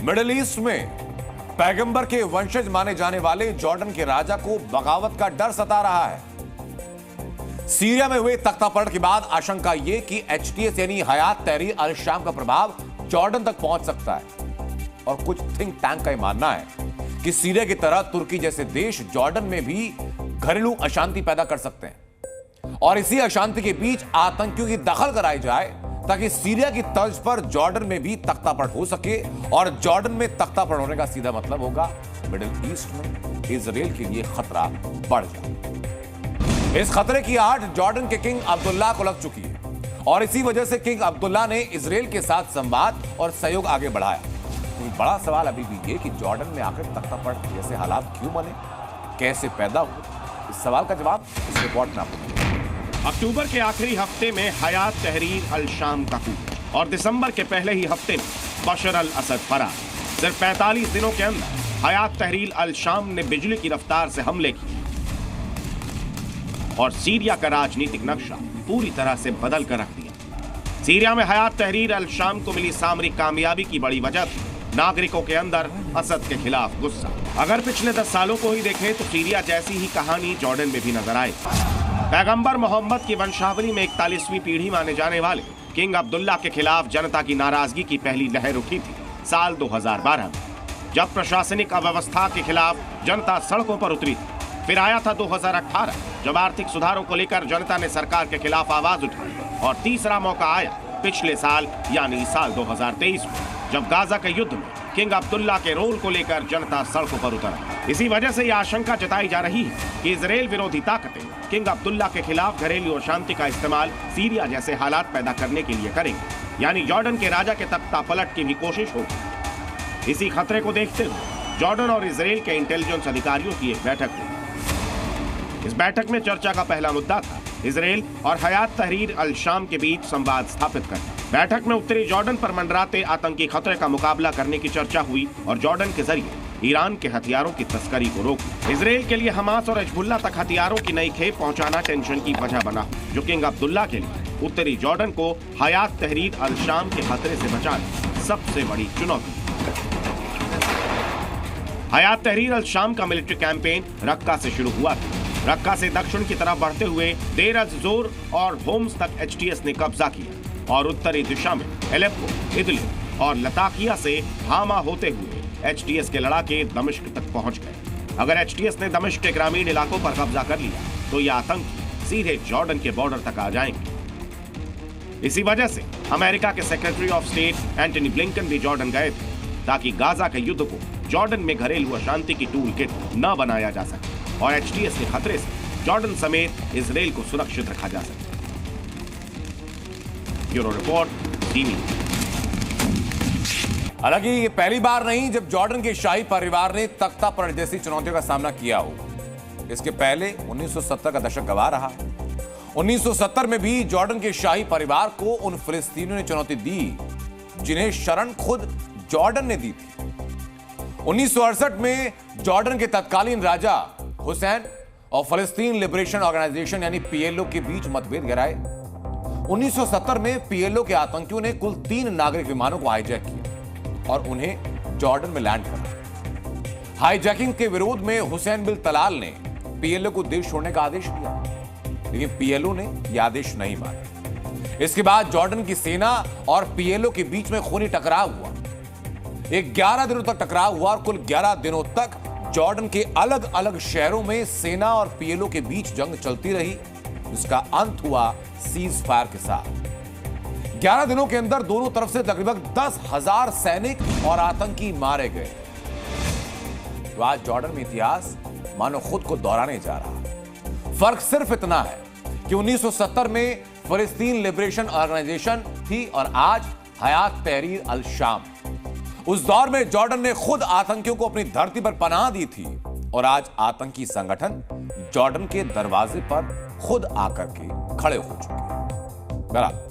Middle east में पैगंबर के वंशज माने जाने वाले जॉर्डन के राजा को बगावत का डर सता रहा है। सीरिया में हुए तख्तापलट के बाद आशंका यह कि एचटीएस यानी हयात तहरीर अल शाम का प्रभाव जॉर्डन तक पहुंच सकता है। और कुछ थिंक टैंक का मानना है कि सीरिया की तरह तुर्की जैसे देश जॉर्डन में भी घरेलू अशांति पैदा कर सकते हैं और इसी अशांति के बीच आतंकियों की दखल कराई जाए ताकि सीरिया की तर्ज पर जॉर्डन में भी तख्तापलट हो सके। और जॉर्डन में तख्तापलट होने का सीधा मतलब होगा मिडिल ईस्ट में इजराइल के लिए खतरा बढ़ जाए। इस खतरे की आहट जॉर्डन के किंग अब्दुल्ला को लग चुकी है और इसी वजह से किंग अब्दुल्ला ने इजराइल के साथ संवाद और सहयोग आगे बढ़ाया। तो बड़ा सवाल अभी भी ये कि जॉर्डन में आखिर तख्तापलट जैसे हालात क्यों बने, कैसे पैदा हुए? इस सवाल का जवाब इस रिपोर्ट में आपको। अक्टूबर के आखिरी हफ्ते में हयात तहरीर अल शाम का कूच और दिसंबर के पहले ही हफ्ते में बशर अल असद फरार। सिर्फ 45 दिनों के अंदर हयात तहरीर अल शाम ने बिजली की रफ्तार से हमले किए और सीरिया का राजनीतिक नक्शा पूरी तरह से बदल कर रख दिया। सीरिया में हयात तहरीर अल शाम को मिली सामरिक कामयाबी की बड़ी वजह थी नागरिकों के अंदर असद के खिलाफ गुस्सा। अगर पिछले 10 सालों को ही देखें तो सीरिया जैसी ही कहानी जॉर्डन में भी नजर आए। पैगंबर मोहम्मद की वंशावली में 41वीं पीढ़ी माने जाने वाले किंग अब्दुल्ला के खिलाफ जनता की नाराजगी की पहली लहर उठी थी साल 2012 में, जब प्रशासनिक अव्यवस्था के खिलाफ जनता सड़कों पर उतरी थी। फिर आया था 2018 जब आर्थिक सुधारों को लेकर जनता ने सरकार के खिलाफ आवाज उठाई और तीसरा मौका आया पिछले साल यानी साल 2023 में, जब गाजा के युद्ध में किंग अब्दुल्ला के रोल को लेकर जनता सड़कों पर उतर आई। इसी वजह से यह आशंका जताई जा रही है कि इजराइल विरोधी ताकतें किंग अब्दुल्ला के खिलाफ घरेलू अशांति का इस्तेमाल सीरिया जैसे हालात पैदा करने के लिए करेंगे, यानी जॉर्डन के राजा के तख्तापलट की भी कोशिश होगी। इसी खतरे को देखते हुए जॉर्डन और इजराइल के इंटेलिजेंस अधिकारियों की एक बैठक हुई। इस बैठक में चर्चा का पहला मुद्दा था इजराइल और हयात तहरीर अल शाम के बीच संवाद स्थापित करना। बैठक में उत्तरी जॉर्डन पर मंडराते आतंकी खतरे का मुकाबला करने की चर्चा हुई और जॉर्डन के जरिए ईरान के हथियारों की तस्करी को रोकना। इजराइल के लिए हमास और हिजबुल्लाह तक हथियारों की नई खेप पहुंचाना टेंशन की वजह बना, जो किंग अब्दुल्ला के लिए उत्तरी जॉर्डन को हयात तहरीर अल शाम के खतरे से बचाने सबसे बड़ी चुनौती। हयात तहरीर अल शाम का मिलिट्री कैंपेन रक्का से शुरू हुआ था। रक्का से दक्षिण की तरफ बढ़ते हुए देर अज़-ज़ोर और होम्स तक एचटीएस ने कब्जा किया और उत्तरी दिशा में एलेप्पो, इदलिब और लताकिया से हामा होते हुए एचटीएस के लड़ाके दमिश्क तक पहुंच गए। अगर एचटीएस ने दमिश्क के ग्रामीण इलाकों पर कब्जा कर लिया तो ये आतंकी सीधे जॉर्डन के बॉर्डर तक आ जाएंगे। इसी वजह से अमेरिका के secretary of state Antony Blinken भी जॉर्डन गए थे ताकि गाजा के युद्ध को जॉर्डन में घरेलू अशांति की टूल किट न बनाया जा सके और एचटीएस के खतरे से जॉर्डन समेत इजराइल को सुरक्षित रखा जा सके। Bureau report TV. हालांकि ये पहली बार नहीं जब जॉर्डन के शाही परिवार ने तख्तापलट जैसी चुनौतियों का सामना किया हो। इसके पहले 1970 का दशक गवाह रहा। 1970 में भी जॉर्डन के शाही परिवार को उन फिलिस्तीनियों ने चुनौती दी जिन्हें शरण खुद जॉर्डन ने दी थी। 1968 में जॉर्डन के तत्कालीन राजा हुसैन और फलस्तीन लिबरेशन ऑर्गेनाइजेशन यानी पीएलओ के बीच मतभेद गहराए। 1970 में पीएलओ के आतंकियों ने कुल 3 नागरिक विमानों को हाईजैक किया और उन्हें जॉर्डन में लैंड करा। हाईजैकिंग के विरोध में हुसैन बिन तलाल ने पीएलओ को देश छोड़ने का आदेश दिया, लेकिन पीएलओ ने यह आदेश नहीं माना। इसके बाद जॉर्डन की सेना और पीएलओ के बीच में खूनी टकराव हुआ। 11 दिनों तक टकराव हुआ और कुल 11 दिनों तक जॉर्डन के अलग अलग शहरों में सेना और पीएलओ के बीच जंग चलती रही, जिसका अंत हुआ सीज फायर के साथ। 11 दिनों के अंदर दोनों तरफ से तकरीबन 10,000 सैनिक और आतंकी मारे गए। तो आज जॉर्डन में इतिहास मानो खुद को दोहराने जा रहा। फर्क सिर्फ इतना है कि 1970 में फलस्तीन लिबरेशन ऑर्गेनाइजेशन थी और आज हयात तहरीर अल शाम। उस दौर में जॉर्डन ने खुद आतंकियों को अपनी धरती पर पनाह दी थी और आज आतंकी संगठन जॉर्डन के दरवाजे पर खुद आकर के खड़े हो चुके हैं।